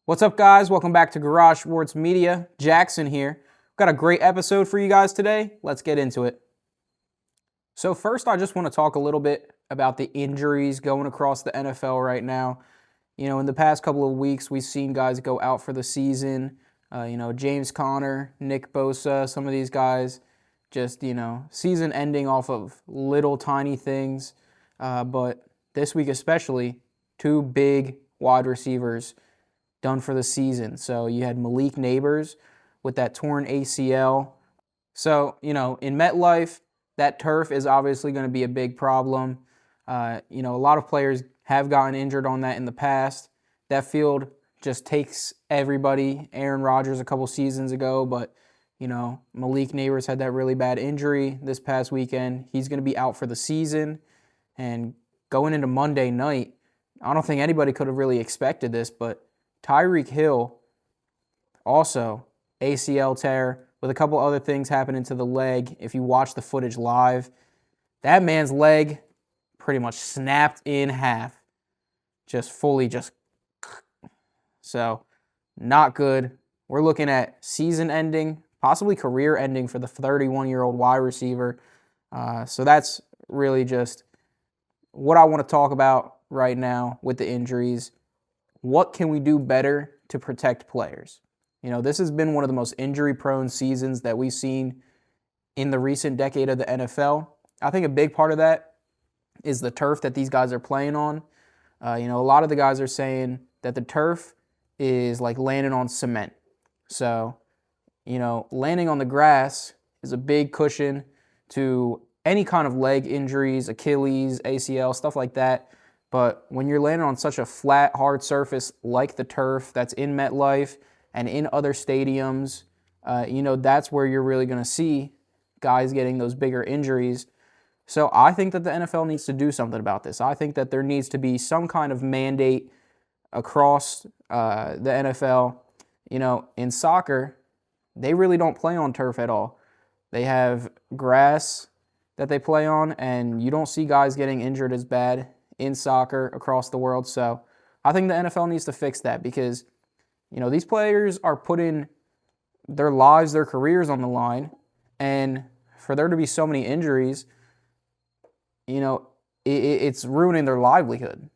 What's up, guys? Welcome back to Garage Sports Media. Jackson here. Got a great episode for you guys today. Let's get into it. So first, I just want to talk a little bit about the injuries going across the NFL right now. In the past couple of weeks, we've seen guys go out for the season. James Conner, Nick Bosa, some of these guys just, season ending off of little tiny things. But this week especially, two big wide receivers done for the season. So you had Malik Neighbors with that torn ACL. So, in MetLife, that turf is obviously going to be a big problem. A lot of players have gotten injured on that in the past. That field just takes everybody. Aaron Rodgers a couple seasons ago, but, Malik Neighbors had that really bad injury this past weekend. He's going to be out for the season. And going into Monday night, I don't think anybody could have really expected this, but Tyreek Hill also ACL tear with a couple other things happening to the leg. If you watch the footage live, that man's leg pretty much snapped in half. So not good. We're looking at season ending, possibly career ending for the 31-year-old wide receiver. So that's really just what I want to talk about right now with the injuries. What can we do better to protect players? This has been one of the most injury-prone seasons that we've seen in the recent decade of the NFL. I think a big part of that is the turf that these guys are playing on. A lot of the guys are saying that the turf is like landing on cement. So, landing on the grass is a big cushion to any kind of leg injuries, Achilles, ACL, stuff like that. But when you're landing on such a flat, hard surface like the turf that's in MetLife and in other stadiums, that's where you're really going to see guys getting those bigger injuries. So I think that the NFL needs to do something about this. I think that there needs to be some kind of mandate across the NFL. In soccer, they really don't play on turf at all. They have grass that they play on, and you don't see guys getting injured as bad in soccer across the world. So I think the NFL needs to fix that because, these players are putting their lives, their careers on the line. And for there to be so many injuries, it's ruining their livelihood.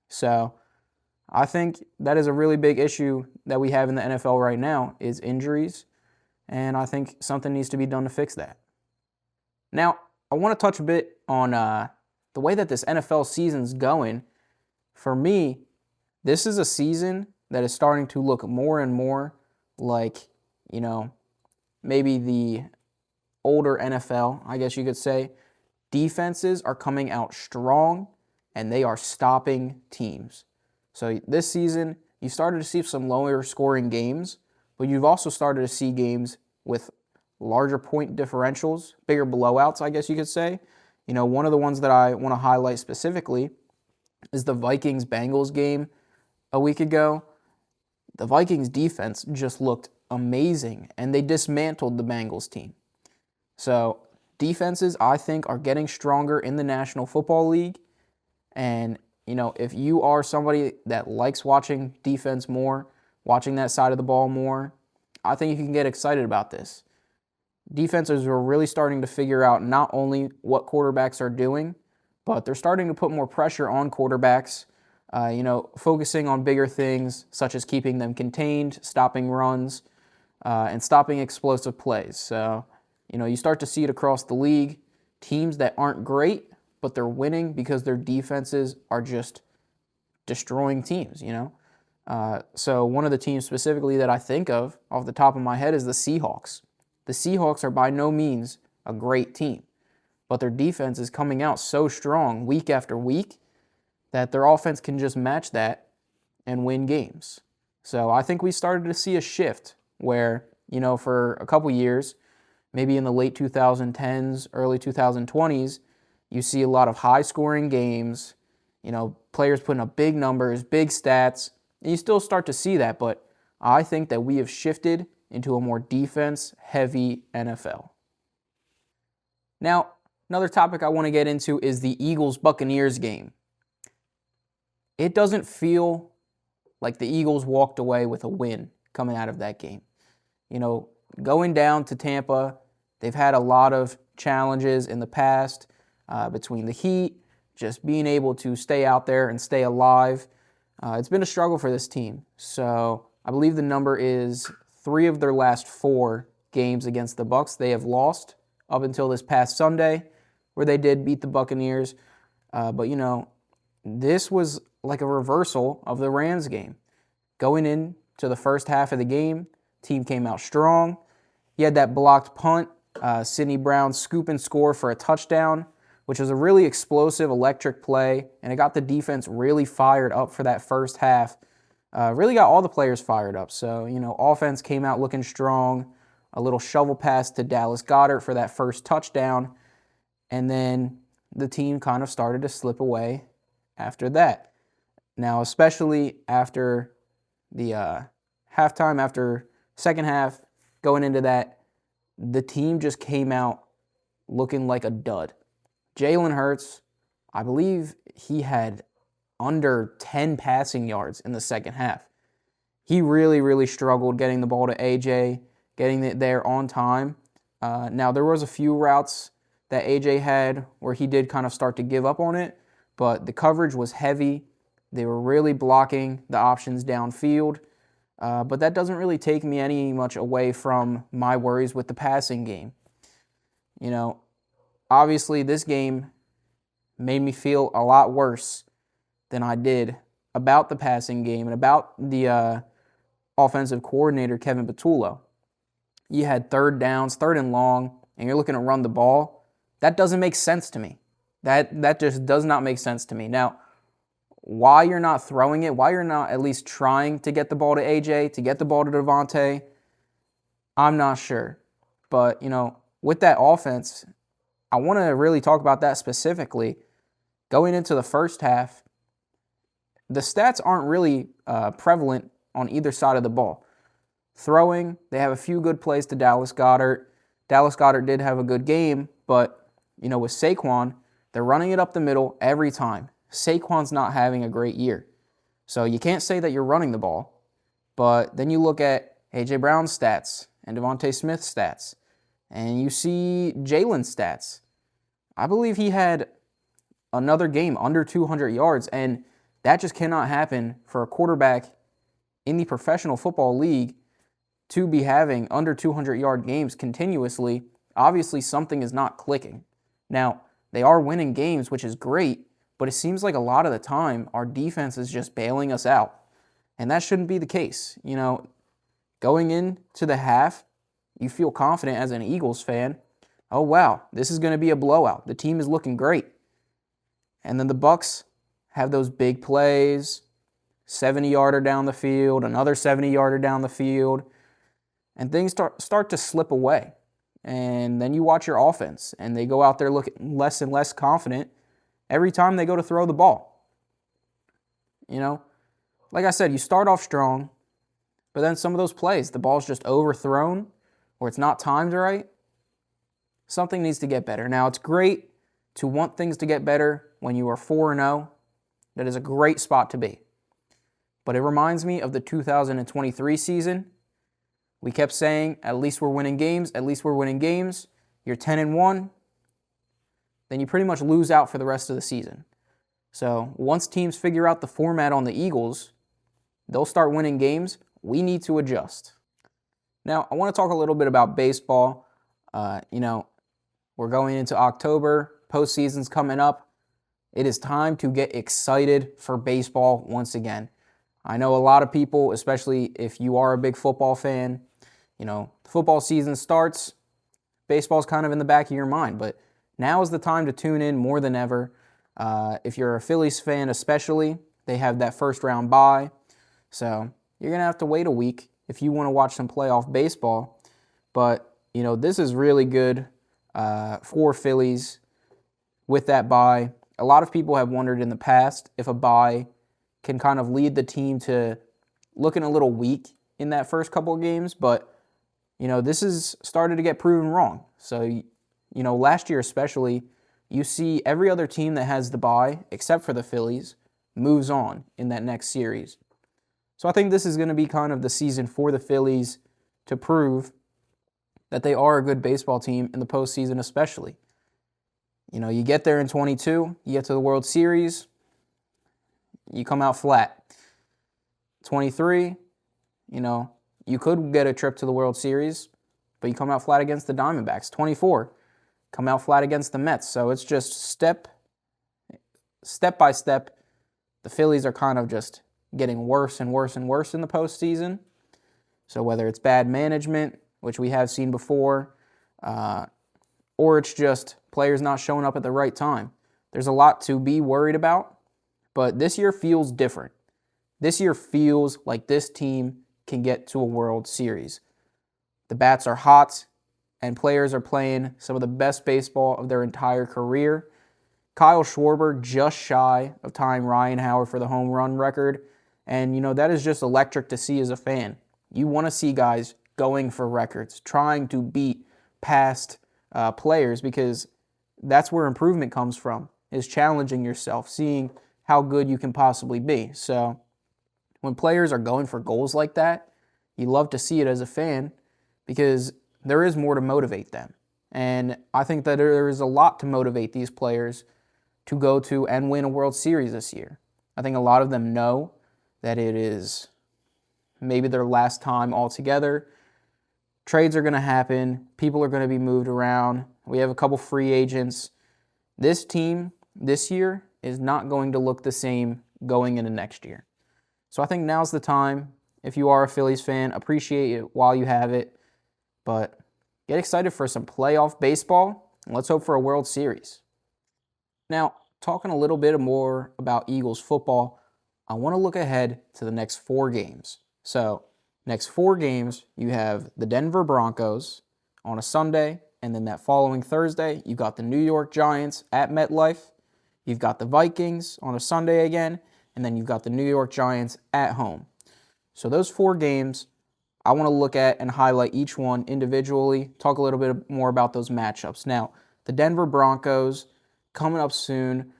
So I think that is a really big issue that we have in the NFL right now is injuries. And I think something needs to be done to fix that. Now, I want to touch a bit on the way that this NFL season's going. For me, this is a season that is starting to look more and more like, maybe the older NFL, I guess you could say. Defenses are coming out strong, and they are stopping teams. So this season, you started to see some lower scoring games, but you've also started to see games with larger point differentials, bigger blowouts, I guess you could say. One of the ones that I want to highlight specifically is the Vikings-Bengals game a week ago. The Vikings defense just looked amazing, and they dismantled the Bengals team. So defenses, I think, are getting stronger in the National Football League. And, if you are somebody that likes watching defense more, watching that side of the ball more, I think you can get excited about this. Defenses are really starting to figure out not only what quarterbacks are doing, but they're starting to put more pressure on quarterbacks, focusing on bigger things such as keeping them contained, stopping runs, and stopping explosive plays. So, you start to see it across the league. Teams that aren't great, but they're winning because their defenses are just destroying teams, So one of the teams specifically that I think of off the top of my head is the Seahawks. The Seahawks are by no means a great team, but their defense is coming out so strong week after week that their offense can just match that and win games. So I think we started to see a shift where, for a couple years, maybe in the late 2010s, early 2020s, you see a lot of high-scoring games, players putting up big numbers, big stats, and you still start to see that, but I think that we have shifted into a more defense-heavy NFL. Now, another topic I want to get into is the Eagles-Buccaneers game. It doesn't feel like the Eagles walked away with a win coming out of that game. Going down to Tampa, they've had a lot of challenges in the past between the heat, just being able to stay out there and stay alive. It's been a struggle for this team. So I believe the number is 3 of their last 4 games against the Bucks they have lost up until this past Sunday, where they did beat the Buccaneers. But this was like a reversal of the Rams game. Going into the first half of the game, team came out strong. He had that blocked punt, Sidney Brown scoop and score for a touchdown, which was a really explosive, electric play, and it got the defense really fired up for that first half. Really got all the players fired up. So, offense came out looking strong, a little shovel pass to Dallas Goedert for that first touchdown, and then the team kind of started to slip away after that. Now, especially after the halftime, after second half, going into that, the team just came out looking like a dud. Jalen Hurts, I believe he had under 10 passing yards in the second half. He really, really struggled getting the ball to AJ, getting it there on time. Now, there was a few routes that AJ had where he did kind of start to give up on it, but the coverage was heavy. They were really blocking the options downfield. But that doesn't really take me any much away from my worries with the passing game. Obviously this game made me feel a lot worse than I did about the passing game and about the offensive coordinator, Kevin Patullo. You had third downs, third and long, and you're looking to run the ball. That doesn't make sense to me. That just does not make sense to me. Now, why you're not throwing it, why you're not at least trying to get the ball to AJ, to get the ball to Devontae, I'm not sure. But, with that offense, I want to really talk about that specifically. Going into the first half, the stats aren't really prevalent on either side of the ball. Throwing, they have a few good plays to Dallas Goedert. Dallas Goedert did have a good game, but, with Saquon, they're running it up the middle every time. Saquon's not having a great year. So you can't say that you're running the ball. But then you look at A.J. Brown's stats and Devontae Smith's stats, and you see Jalen's stats. I believe he had another game under 200 yards, and that just cannot happen for a quarterback in the professional football league to be having under 200-yard games continuously. Obviously, something is not clicking. Now, they are winning games, which is great, but it seems like a lot of the time our defense is just bailing us out. And that shouldn't be the case. Going into the half, you feel confident as an Eagles fan. Oh, wow, this is going to be a blowout. The team is looking great. And then the Bucks have those big plays, 70-yarder down the field, another 70-yarder down the field, and things start to slip away. And then you watch your offense, and they go out there looking less and less confident every time they go to throw the ball. Like I said, you start off strong, but then some of those plays, the ball's just overthrown or it's not timed right. Something needs to get better. Now, it's great to want things to get better when you are 4-0. That is a great spot to be. But it reminds me of the 2023 season. We kept saying, at least we're winning games, at least we're winning games. You're 10-1. Then you pretty much lose out for the rest of the season. So once teams figure out the format on the Eagles, they'll start winning games. We need to adjust. Now, I want to talk a little bit about baseball. We're going into October. Postseason's coming up. It is time to get excited for baseball once again. I know a lot of people, especially if you are a big football fan, football season starts, baseball's kind of in the back of your mind, but now is the time to tune in more than ever. If you're a Phillies fan especially, they have that first round bye. So you're going to have to wait a week if you want to watch some playoff baseball. But, this is really good for Phillies with that bye. A lot of people have wondered in the past if a bye can kind of lead the team to looking a little weak in that first couple of games. But, this has started to get proven wrong. So, last year especially, you see every other team that has the bye, except for the Phillies, moves on in that next series. So I think this is going to be kind of the season for the Phillies to prove that they are a good baseball team in the postseason especially. You get there in 22, you get to the World Series, you come out flat. 23, you could get a trip to the World Series, but you come out flat against the Diamondbacks. 24, come out flat against the Mets. So it's just step by step. The Phillies are kind of just getting worse and worse and worse in the postseason. So whether it's bad management, which we have seen before, or it's just players not showing up at the right time, there's a lot to be worried about. But this year feels different. This year feels like this team can get to a World Series. The bats are hot, and players are playing some of the best baseball of their entire career. Kyle Schwarber just shy of tying Ryan Howard for the home run record. And, that is just electric to see as a fan. You want to see guys going for records, trying to beat past players, because that's where improvement comes from, is challenging yourself, seeing how good you can possibly be. So when players are going for goals like that, you love to see it as a fan, because there is more to motivate them. And I think that there is a lot to motivate these players to go to and win a World Series this year. I think a lot of them know that it is maybe their last time altogether. Trades are going to happen. People are going to be moved around. We have a couple free agents. This team this year is not going to look the same going into next year. So I think now's the time. If you are a Phillies fan, appreciate it while you have it. But get excited for some playoff baseball, and let's hope for a World Series. Now, talking a little bit more about Eagles football, I want to look ahead to the next 4 games. So, next 4 games, you have the Denver Broncos on a Sunday, and then that following Thursday, you've got the New York Giants at MetLife. You've got the Vikings on a Sunday again, and then you've got the New York Giants at home. So those 4 games, I want to look at and highlight each one individually, talk a little bit more about those matchups. Now, the Denver Broncos coming up soon.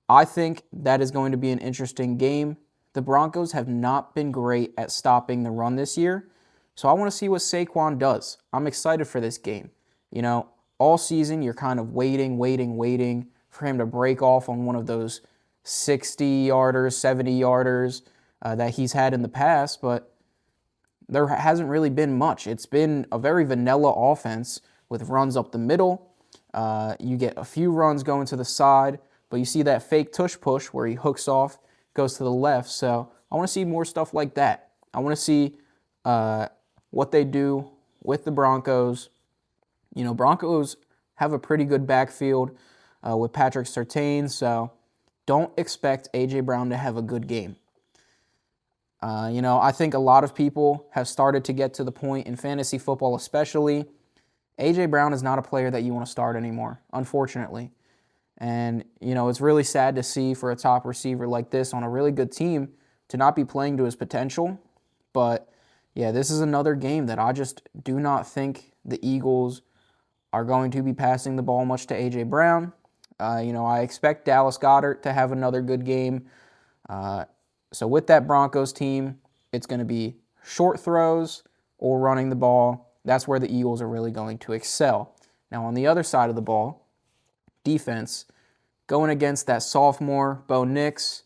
I think that is going to be an interesting game. The Broncos have not been great at stopping the run this year, so I want to see what Saquon does. I'm excited for this game. All season you're kind of waiting for him to break off on one of those 60-yarders, 70-yarders that he's had in the past, but there hasn't really been much. It's been a very vanilla offense with runs up the middle. You get a few runs going to the side, but you see that fake tush push where he hooks off, goes to the left. So I want to see more stuff like that. I want to see what they do with the Broncos. Broncos have a pretty good backfield with Patrick Surtain, so don't expect A.J. Brown to have a good game. I think a lot of people have started to get to the point in fantasy football especially. A.J. Brown is not a player that you want to start anymore, unfortunately. And, it's really sad to see for a top receiver like this on a really good team to not be playing to his potential. But, yeah, this is another game that I just do not think the Eagles are going to be passing the ball much to A.J. Brown. I expect Dallas Goedert to have another good game. So with that Broncos team, it's going to be short throws or running the ball. That's where the Eagles are really going to excel. Now, on the other side of the ball, defense, going against that sophomore, Bo Nix,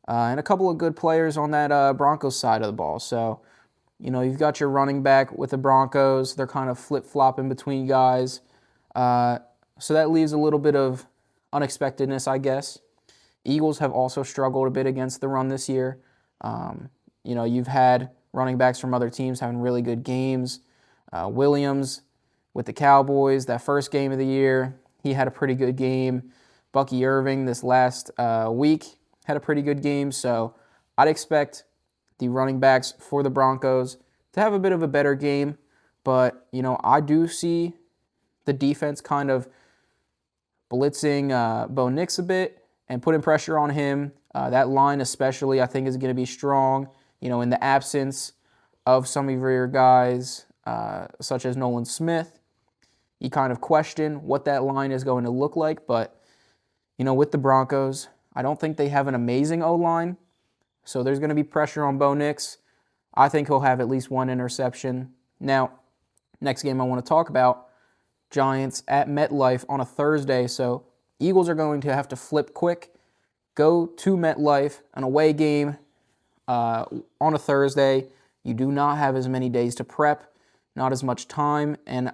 and a couple of good players on that Broncos side of the ball. So, you've got your running back with the Broncos. They're kind of flip-flopping between guys. So that leaves a little bit of unexpectedness, I guess. Eagles have also struggled a bit against the run this year. You've had running backs from other teams having really good games. Williams with the Cowboys, that first game of the year, he had a pretty good game. Bucky Irving this last week had a pretty good game. So I'd expect the running backs for the Broncos to have a bit of a better game. But, I do see the defense kind of blitzing Bo Nix a bit and putting pressure on him. That line especially, I think, is going to be strong. In the absence of some of your guys, such as Nolan Smith, you kind of question what that line is going to look like. But, with the Broncos, I don't think they have an amazing O-line. So there's going to be pressure on Bo Nix. I think he'll have at least one interception. Now, next game I want to talk about, Giants at MetLife on a Thursday. So Eagles are going to have to flip quick, go to MetLife, an away game on a Thursday. You do not have as many days to prep, not as much time. And,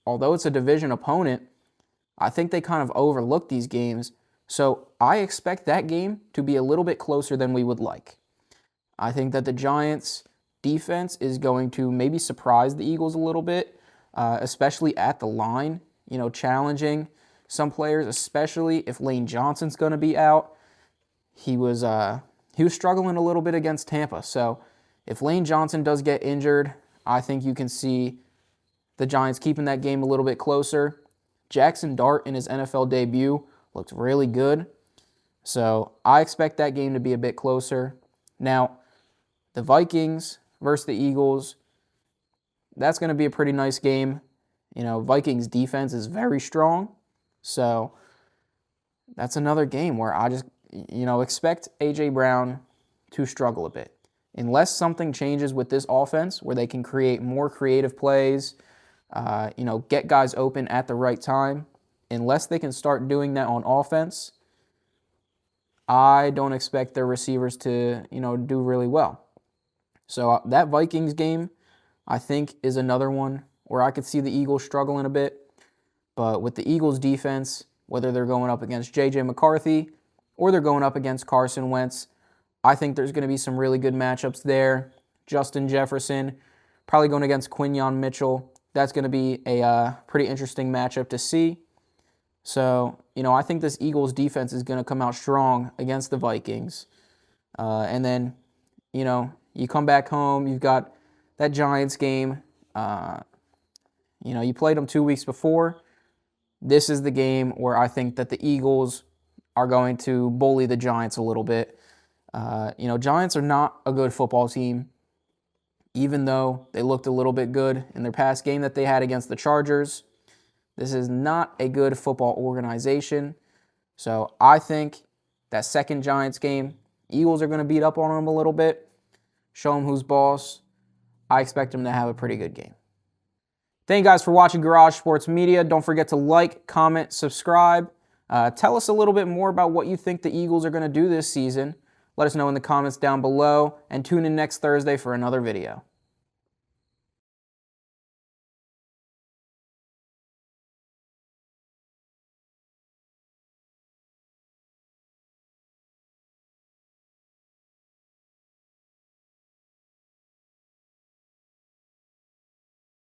although it's a division opponent, I think they kind of overlook these games. So I expect that game to be a little bit closer than we would like. I think that the Giants' defense is going to maybe surprise the Eagles a little bit, especially at the line, challenging some players, especially if Lane Johnson's going to be out. He was struggling a little bit against Tampa. So if Lane Johnson does get injured, I think you can see the Giants keeping that game a little bit closer. Jackson Dart in his NFL debut looked really good. So I expect that game to be a bit closer. Now, the Vikings versus the Eagles, that's going to be a pretty nice game. Vikings defense is very strong. So that's another game where I just, expect A.J. Brown to struggle a bit. Unless something changes with this offense where they can create more creative plays, get guys open at the right time, unless they can start doing that on offense, I don't expect their receivers to, do really well. So that Vikings game, I think, is another one where I could see the Eagles struggling a bit. But with the Eagles defense, whether they're going up against J.J. McCarthy or they're going up against Carson Wentz, I think there's going to be some really good matchups there. Justin Jefferson, probably going against Quinyon Mitchell. That's going to be a pretty interesting matchup to see. So, I think this Eagles defense is going to come out strong against the Vikings. And then, you come back home, you've got that Giants game. You played them 2 weeks before. This is the game where I think that the Eagles are going to bully the Giants a little bit. Giants are not a good football team, even though they looked a little bit good in their past game that they had against the Chargers. This is not a good football organization. So I think that second Giants game, Eagles are going to beat up on them a little bit, show them who's boss. I expect them to have a pretty good game. Thank you guys for watching Garage Sports Media. Don't forget to like, comment, subscribe. Tell us a little bit more about what you think the Eagles are going to do this season. Let us know in the comments down below, and tune in next Thursday for another video.